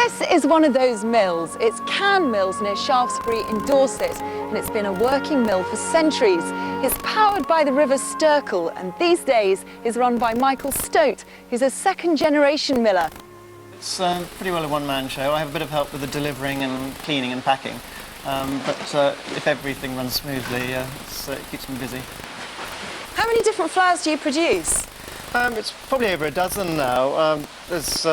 This is one of those mills. It's Can Mills near Shaftesbury in Dorset, and it's been a working mill for centuries. It's powered by the River Sterkel, and these days is run by Michael Stote, who's a second-generation miller. It's pretty well a one-man show. I have a bit of help with the delivering and cleaning and packing, but if everything runs smoothly, it keeps me busy. How many different flours do you produce? It's probably over a dozen now. There's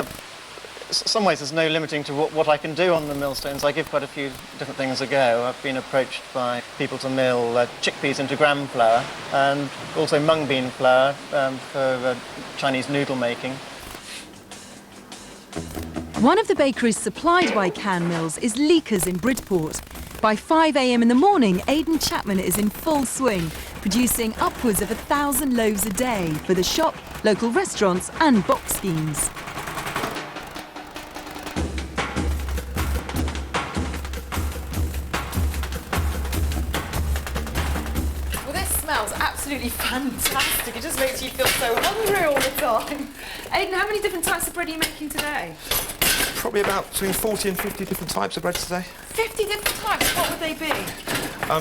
some ways there's no limiting to what I can do on the millstones. I give quite a few different things a go. I've been approached by people to mill chickpeas into gram flour and also mung bean flour for Chinese noodle making. One of the bakeries supplied by Can Mills is Leakers in Bridport. By 5 a.m. in the morning, Aidan Chapman is in full swing, producing upwards of 1,000 loaves a day for the shop, local restaurants and box schemes. Well, this smells absolutely fantastic. It just makes you feel so hungry all the time. Aidan, how many different types of bread are you making today? Probably about between 40 and 50 different types of bread today. 50 different types, what would they be?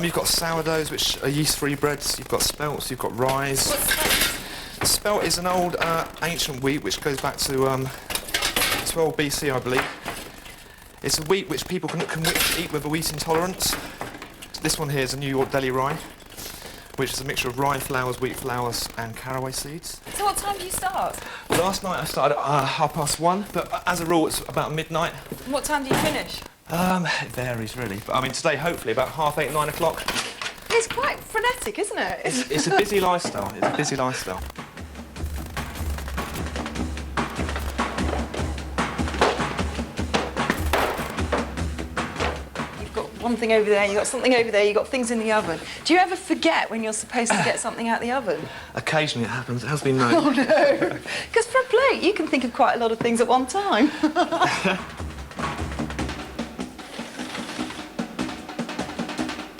You've got sourdoughs, which are yeast-free breads. You've got spelts, you've got rye. What's spelt? Spelt is an old ancient wheat which goes back to 12 BC, I believe. It's a wheat which people can eat with a wheat intolerance. This one here is a New York Deli rye, which is a mixture of rye flours, wheat flours and caraway seeds. So what time do you start? Last night I started at 1:30, but as a rule it's about midnight. And what time do you finish? It varies really, but I mean today hopefully about 8:30, 9 o'clock. It's quite frenetic, isn't it? It's a busy lifestyle, it's a busy lifestyle. You've got one thing over there, you've got something over there, you've got things in the oven. Do you ever forget when you're supposed to get something out the oven? Occasionally it happens, it has been known. Oh no! Because for a plate, you can think of quite a lot of things at one time.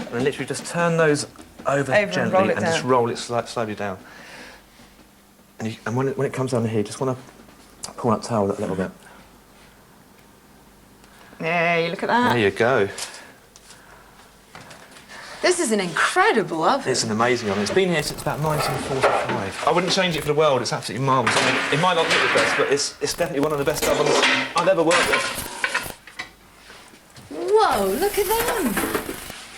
And literally just turn those over gently and roll it and down. just roll it slowly down. And when it comes down here, you just want to pull that towel a little bit. Yeah, you look at that. There you go. This is an incredible oven. It's an amazing oven. It's been here since about 1945. I wouldn't change it for the world. It's absolutely marvellous. I mean, it might not look the best, but it's definitely one of the best ovens I've ever worked with. Whoa, look at them.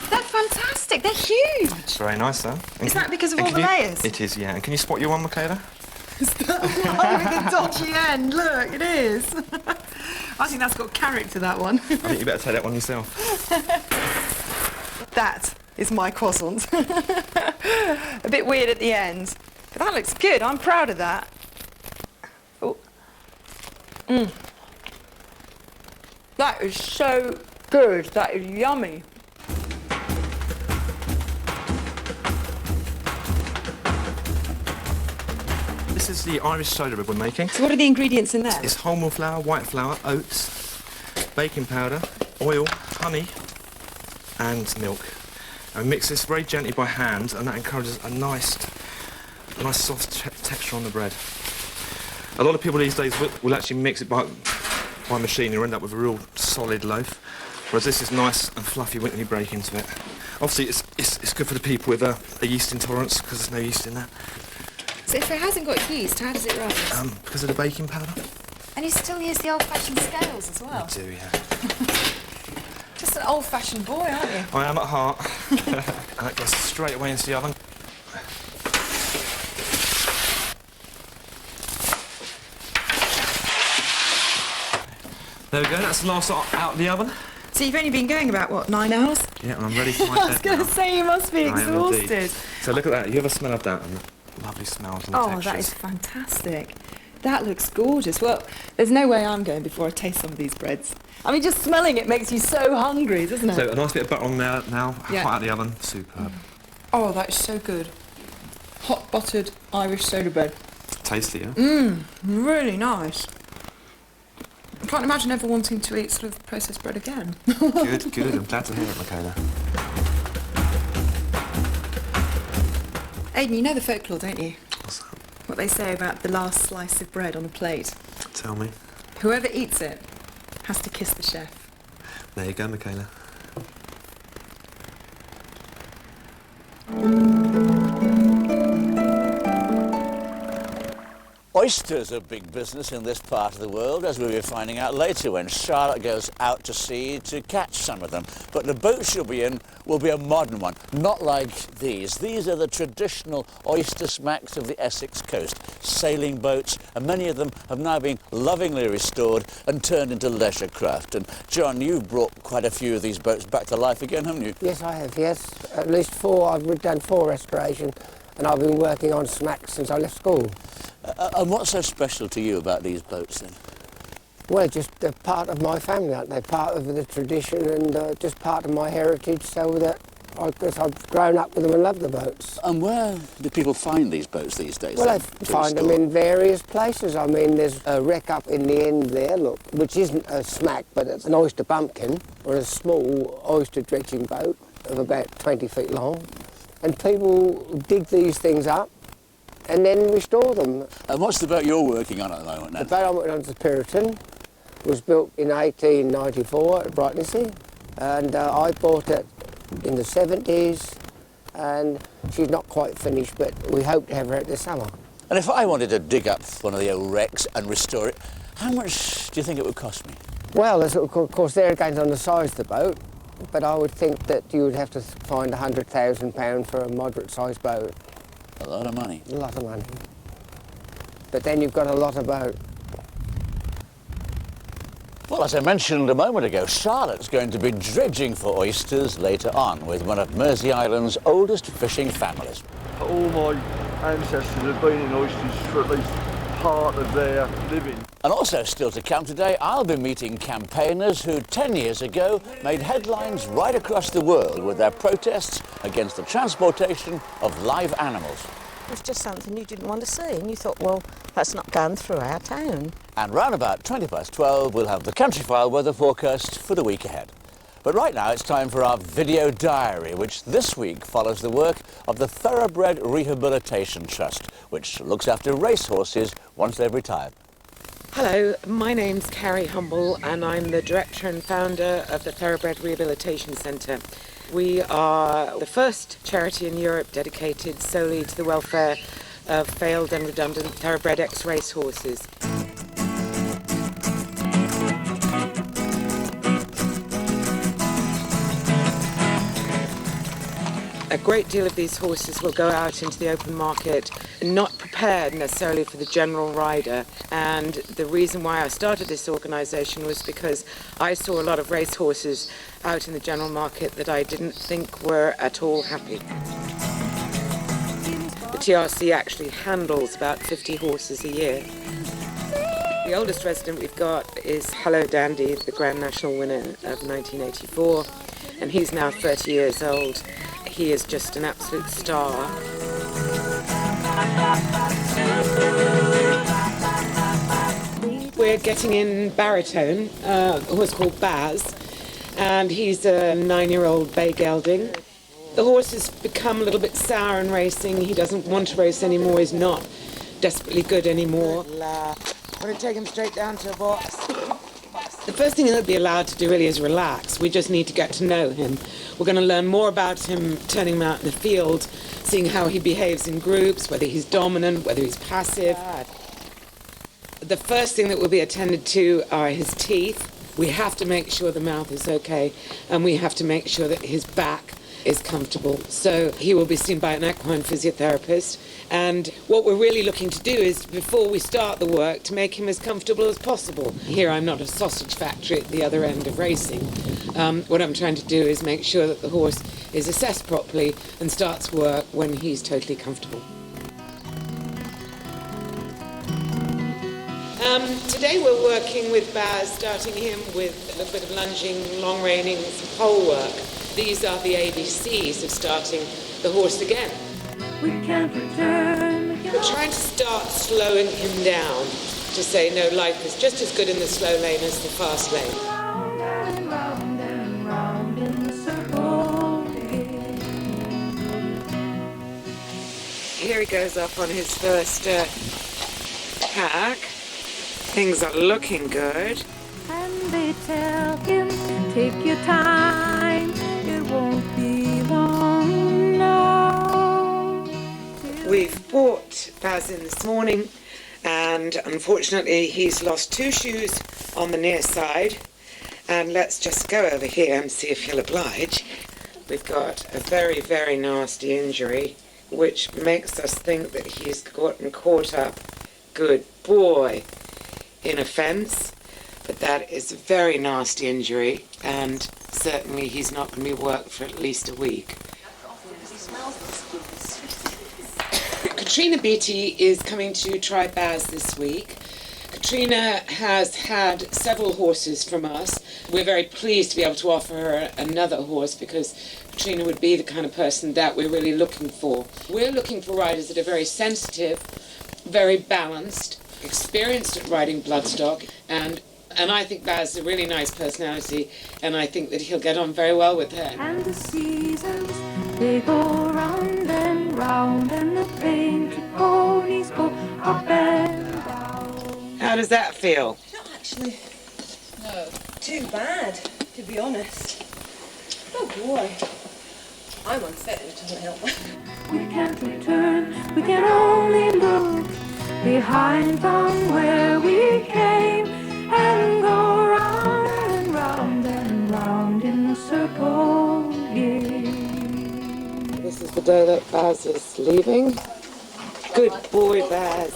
They're fantastic. They're huge. It's very nice, though. Is that because of all the layers? It is, yeah. And can you spot your one, Michaela? Is that one with the dodgy end? Look, it is. I think that's got character, that one. I think you better take that one yourself. That is my croissant. A bit weird at the end. But that looks good. I'm proud of that. Oh. That is so good. That is yummy. This is the Irish soda bread we're making. So what are the ingredients in there? It's wholemeal flour, white flour, oats, baking powder, oil, honey and milk. And we mix this very gently by hand, and that encourages a nice soft texture on the bread. A lot of people these days will actually mix it by machine and end up with a real solid loaf, whereas this is nice and fluffy when you break into it. Obviously it's good for the people with a yeast intolerance because there's no yeast in that. So if it hasn't got yeast, how does it rise? Because of the baking powder. And you still use the old-fashioned scales as well? I do, yeah. Just an old-fashioned boy, aren't you? I am at heart. And that goes straight away into the oven. There we go, that's the last lot out of the oven. So you've only been going about, what, 9 hours? Yeah, and I'm ready for my bed. I was going to say, you must be I am exhausted. indeed. So look at that, you have a smell of that and the lovely smells and the textures. That is fantastic. That looks gorgeous. Well, there's no way I'm going before I taste some of these breads. I mean, just smelling it makes you so hungry, doesn't it? So a nice bit of butter on there now, Yeah. hot out of the oven, superb. Oh, that is so good. Hot buttered Irish soda bread. Tasty, yeah? Really nice. I can't imagine ever wanting to eat sort of processed bread again. Good, good. I'm glad to hear it, Michaela. Aidan, you know the folklore, don't you? What's that? What they say about the last slice of bread on a plate. Tell me. Whoever eats it Has to kiss the chef. There you go, Michaela. Oysters are big business in this part of the world, as we'll be finding out later when Charlotte goes out to sea to catch some of them. But the boat she'll be in will be a modern one, not like these. These are the traditional oyster smacks of the Essex coast, sailing boats, and many of them have now been lovingly restored and turned into leisure craft. And John, you've brought quite a few of these boats back to life again, haven't you? Yes, I have, yes. At least 4. I've done 4 restorations, and I've been working on smacks since I left school. And what's so special to you about these boats then? Well, just they're part of my family, aren't they? Part of the tradition and just part of my heritage, so that I guess I've grown up with them and love the boats. And where do people find these boats these days? Well, then, they find them in various places. I mean, there's a wreck up in the end there, look, which isn't a smack, but it's an oyster bumpkin, or a small oyster dredging boat of about 20 feet long. And people dig these things up and then restore them. And what's the boat you're working on at the moment then? The boat I'm working on is the Puritan. Was built in 1894 at Brightlingsea, and I bought it in the 70s, and she's not quite finished, but we hope to have her out this summer. And if I wanted to dig up one of the old wrecks and restore it, how much do you think it would cost me? Well, of course, there again on the size of the boat, but I would think that you would have to find £100,000 for a moderate-sized boat. A lot of money. A lot of money. But then you've got a lot of boat. Well, as I mentioned a moment ago, Charlotte's going to be dredging for oysters later on with one of Mersey Island's oldest fishing families. All my ancestors have been in oysters for at least part of their living. And also still to come today, I'll be meeting campaigners who 10 years ago made headlines right across the world with their protests against the transportation of live animals. It was just something you didn't want to see, and you thought, well, that's not going through our town. And round about 12:20, we'll have the Countryfile weather forecast for the week ahead. But right now, it's time for our video diary, which this week follows the work of the Thoroughbred Rehabilitation Trust, which looks after racehorses once they've retired. Hello, my name's Carrie Humble, and I'm the director and founder of the Thoroughbred Rehabilitation Centre. We are the first charity in Europe dedicated solely to the welfare of failed and redundant thoroughbred ex-race horses. A great deal of these horses will go out into the open market not prepared necessarily for the general rider, and the reason why I started this organisation was because I saw a lot of race horses out in the general market that I didn't think were at all happy. The TRC actually handles about 50 horses a year. The oldest resident we've got is Hello Dandy, the Grand National winner of 1984, and he's now 30 years old. He is just an absolute star. We're getting in Baritone, a horse called Baz, and he's a 9-year-old bay gelding. The horse has become a little bit sour in racing. He doesn't want to race anymore. He's not desperately good anymore. I'm going to take him straight down to a box. The first thing he'll be allowed to do really is relax. We just need to get to know him. We're going to learn more about him, turning him out in the field, seeing how he behaves in groups, whether he's dominant, whether he's passive. The first thing that will be attended to are his teeth. We have to make sure the mouth is okay, and we have to make sure that his back is comfortable. So he will be seen by an equine physiotherapist. And what we're really looking to do is, before we start the work, to make him as comfortable as possible. Here I'm not a sausage factory at the other end of racing. What I'm trying to do is make sure that the horse is assessed properly and starts work when he's totally comfortable. Today we're working with Baz, starting him with a little bit of lunging, long reining, some pole work. These are the ABCs of starting the horse again. We can't return. We're trying to start slowing him down to say, no, life is just as good in the slow lane as the fast lane. Round and round in the circle again. Here he goes up on his first hack. Things are looking good. And they tell him, take your time, it won't be long now. We've brought Baz in this morning, and unfortunately he's lost 2 shoes on the near side. And let's just go over here and see if he'll oblige. We've got a very, very nasty injury, which makes us think that he's gotten caught up, good boy, in a fence. But that is a very nasty injury, and certainly he's not going to be worked for at least a week. Katrina Beattie is coming to try Baz this week. Katrina has had several horses from us. We're very pleased to be able to offer her another horse because Katrina would be the kind of person that we're really looking for. We're looking for riders that are very sensitive, very balanced, experienced at riding bloodstock, and I think Baz is a really nice personality, and I think that he'll get on very well with her. And the seasons, they go round and round, and the painted ponies go up and down. How does that feel? Not actually too bad, to be honest. Oh boy, I'm unfit, which doesn't help. We can't return, we can only look behind from where we came and go round and round and round in a circle again. This is the day that Baz is leaving. Good boy, Baz.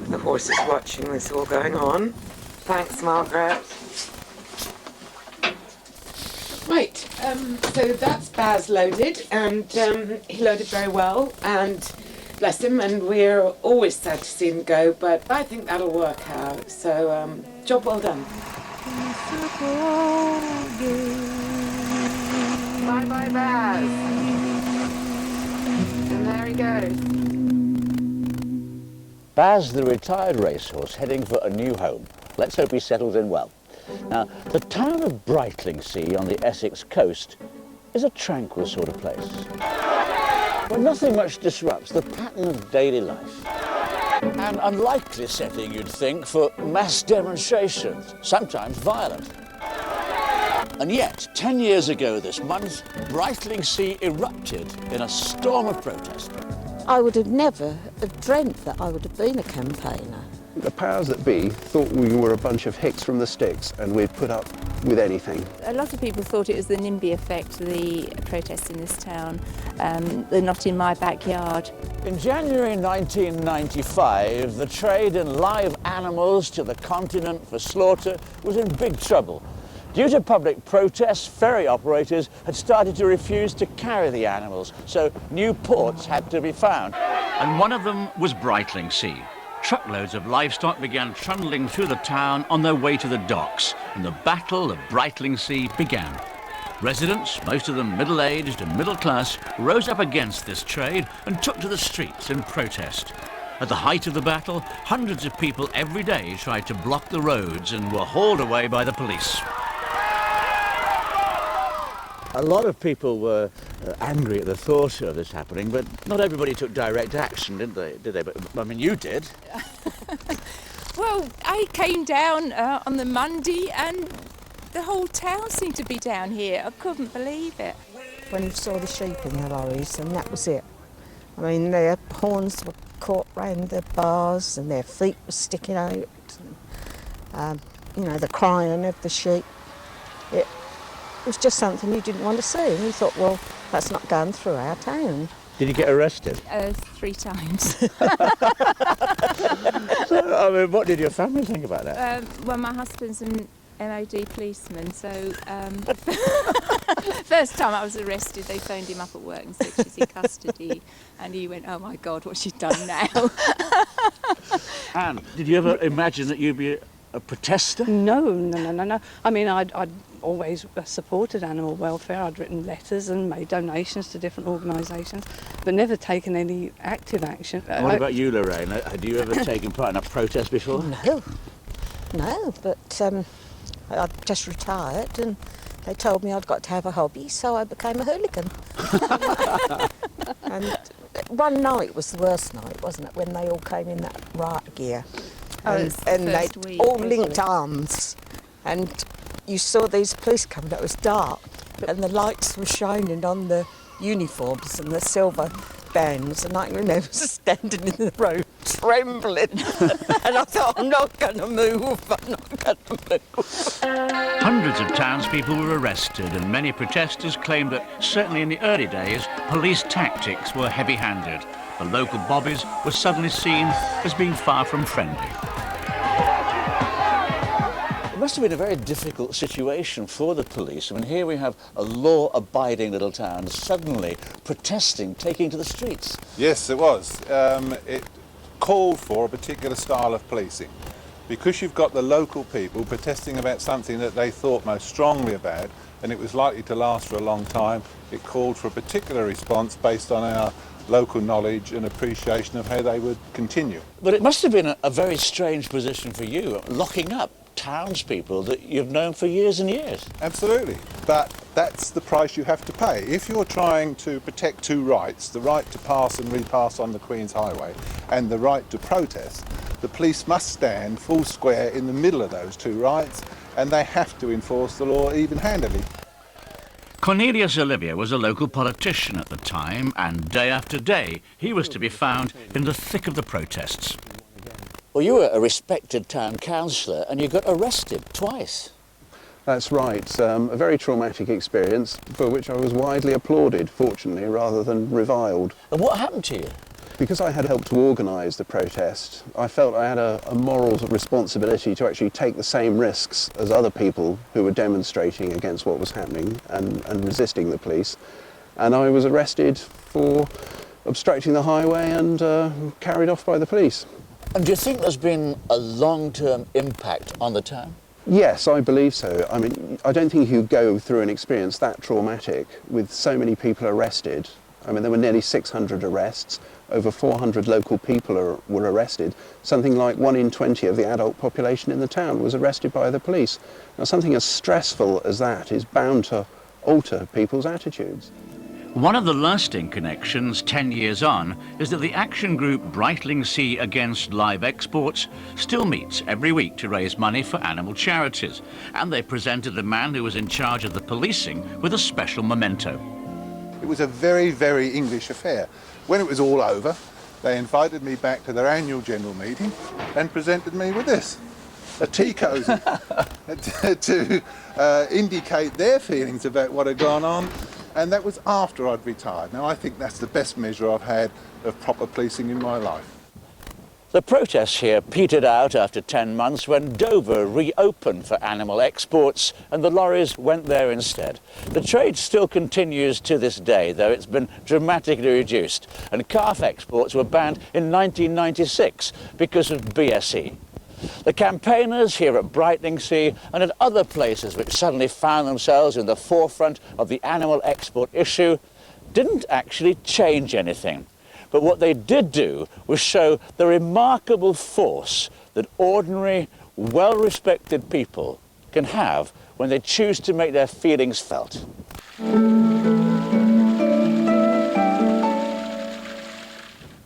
The horse is watching this all going on. Thanks, Margaret. Right, so that's Baz loaded, and he loaded very well, and bless him, and we're always sad to see him go, but I think that'll work out, so job well done. Bye-bye, Baz. And there he goes. Baz, the retired racehorse, heading for a new home. Let's hope he settles in well. Now, the town of Brightlingsea on the Essex coast is a tranquil sort of place, where nothing much disrupts the pattern of daily life. An unlikely setting, you'd think, for mass demonstrations, sometimes violent. And yet, 10 years ago this month, Brightlingsea erupted in a storm of protest. I would have never have dreamt that I would have been a campaigner. The powers that be thought we were a bunch of hicks from the sticks and we'd put up with anything. A lot of people thought it was the NIMBY effect, the protests in this town. They're not in my backyard. In January 1995, the trade in live animals to the continent for slaughter was in big trouble. Due to public protests, ferry operators had started to refuse to carry the animals, so new ports had to be found. And one of them was Brightlingsea. Truckloads of livestock began trundling through the town on their way to the docks, and the Battle of Brightlingsea began. Residents, most of them middle-aged and middle-class, rose up against this trade and took to the streets in protest. At the height of the battle, hundreds of people every day tried to block the roads and were hauled away by the police. A lot of people were angry at the thought of this happening, but not everybody took direct action, did they? But, I mean, you did. Well, I came down on the Monday and the whole town seemed to be down here. I couldn't believe it. When you saw the sheep in the lorries, and that was it. I mean, their horns were caught round their bars and their feet were sticking out. And, you know, the crying of the sheep. It was just something you didn't want to see, and you thought, well, that's not going through our town. Did you get arrested? 3 times. So, I mean, what did your family think about that? Well, my husband's an MOD policeman, so first time I was arrested, they phoned him up at work and said she's in custody, and he went, oh my God, what's she done now? Anne, did you ever imagine that you'd be a protester? No. I mean, I'd always supported animal welfare. I'd written letters and made donations to different organisations, but never taken any active action. What about you, Lorraine? Had you ever taken part in a protest before? No, but I'd just retired and they told me I'd got to have a hobby, so I became a hooligan. And one night was the worst night, wasn't it, when they all came in that riot gear. and they all linked arms, and you saw these police coming. It was dark, and the lights were shining on the uniforms and the silver bands, and I remember standing in the road trembling, and I thought, I'm not going to move, I'm not going to move. Hundreds of townspeople were arrested, and many protesters claimed that, certainly in the early days, police tactics were heavy-handed. The local bobbies were suddenly seen as being far from friendly. It must have been a very difficult situation for the police. I mean, here we have a law-abiding little town suddenly protesting, taking to the streets. Yes, it was. It called for a particular style of policing. Because you've got the local people protesting about something that they thought most strongly about, and it was likely to last for a long time, it called for a particular response based on our local knowledge and appreciation of how they would continue. But it must have been a very strange position for you, locking up townspeople that you've known for years and years. Absolutely, but that's the price you have to pay. If you're trying to protect two rights, the right to pass and repass on the Queen's Highway and the right to protest, the police must stand full square in the middle of those two rights, and they have to enforce the law even-handedly. Cornelius Olivier was a local politician at the time, and day after day he was to be found in the thick of the protests. Well, you were a respected town councillor and you got arrested twice. That's right. A very traumatic experience for which I was widely applauded, fortunately, rather than reviled. And what happened to you? Because I had helped to organise the protest, I felt I had a moral responsibility to actually take the same risks as other people who were demonstrating against what was happening and resisting the police. And I was arrested for obstructing the highway and carried off by the police. And do you think there's been a long-term impact on the town? Yes, I believe so. I mean, I don't think you go through an experience that traumatic with so many people arrested. I mean, there were nearly 600 arrests. Over 400 local people were arrested. Something like 1 in 20 of the adult population in the town was arrested by the police. Now, something as stressful as that is bound to alter people's attitudes. One of the lasting connections 10 years on is that the action group Breitling Sea Against Live Exports still meets every week to raise money for animal charities, and they presented the man who was in charge of the policing with a special memento. It was a very, very English affair. When it was all over, they invited me back to their annual general meeting and presented me with this, a tea cosy, to indicate their feelings about what had gone on. And that was after I'd retired. Now, I think that's the best measure I've had of proper policing in my life. The protests here petered out after 10 months when Dover reopened for animal exports and the lorries went there instead. The trade still continues to this day, though it's been dramatically reduced, and calf exports were banned in 1996 because of BSE. The campaigners here at Breitling Sea and at other places which suddenly found themselves in the forefront of the animal export issue didn't actually change anything. But what they did do was show the remarkable force that ordinary, well-respected people can have when they choose to make their feelings felt.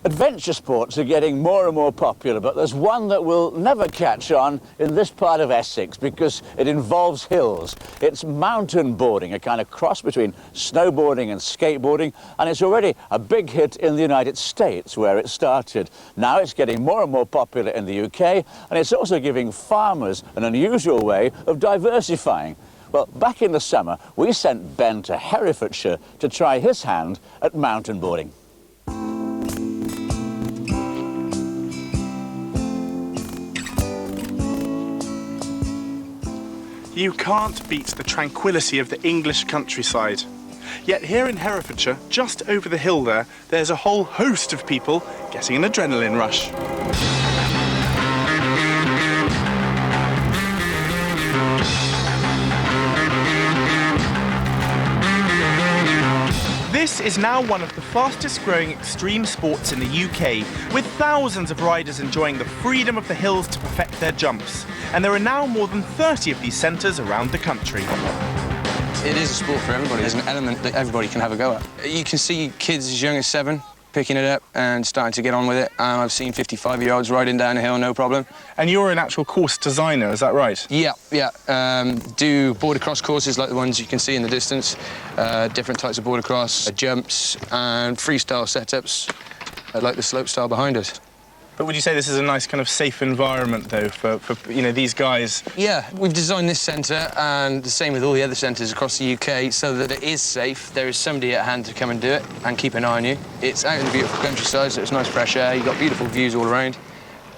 Adventure sports are getting more and more popular, but there's one that will never catch on in this part of Essex because it involves hills. It's mountain boarding, a kind of cross between snowboarding and skateboarding, and it's already a big hit in the United States where it started. Now it's getting more and more popular in the UK, and it's also giving farmers an unusual way of diversifying. Well, back in the summer, we sent Ben to Herefordshire to try his hand at mountain boarding. You can't beat the tranquility of the English countryside. Yet here in Herefordshire, just over the hill there, there's a whole host of people getting an adrenaline rush. This is now one of the fastest growing extreme sports in the UK, with thousands of riders enjoying the freedom of the hills to perfect their jumps. And there are now more than 30 of these centres around the country. It is a sport for everybody. There's an element that everybody can have a go at. You can see kids as young as 7 picking it up and starting to get on with it. I've seen 55-year-olds riding down a hill, no problem. And you're an actual course designer, is that right? Yeah. Do border cross courses like the ones you can see in the distance, different types of border cross, jumps and freestyle setups like the slope style behind us. But would you say this is a nice kind of safe environment, though, for you know, these guys? Yeah, we've designed this centre, and the same with all the other centres across the UK, so that it is safe. There is somebody at hand to come and do it and keep an eye on you. It's out in the beautiful countryside, so it's nice fresh air. You've got beautiful views all around.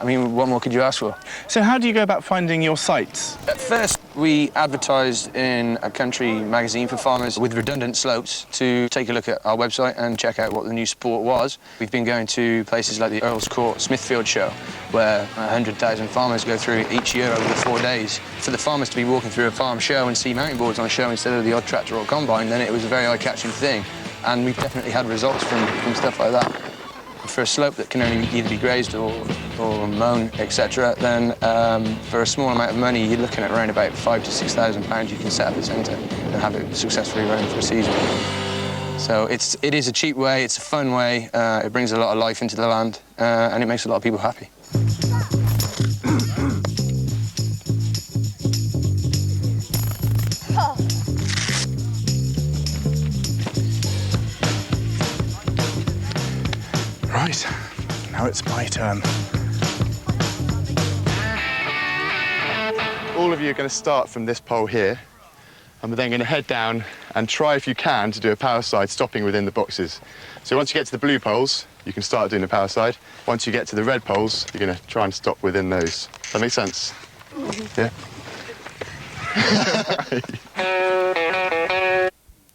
I mean, what more could you ask for? So how do you go about finding your sites? At first, we advertised in a country magazine for farmers with redundant slopes to take a look at our website and check out what the new sport was. We've been going to places like the Earl's Court Smithfield show, where 100,000 farmers go through each year over the 4 days. For the farmers to be walking through a farm show and see mountain boards on a show instead of the odd tractor or combine, then it was a very eye-catching thing. And we've definitely had results from stuff like that. For a slope that can only either be grazed or mown, etc., then for a small amount of money, you're looking at around about £5,000 to £6,000 you can set up a centre and have it successfully running for a season. So it is a cheap way, it's a fun way, it brings a lot of life into the land, and it makes a lot of people happy. Right, now it's my turn. All of you are going to start from this pole here, and we're then going to head down and try, if you can, to do a power slide, stopping within the boxes. So once you get to the blue poles, you can start doing a power slide. Once you get to the red poles, you're going to try and stop within those. Does that make sense? Yeah?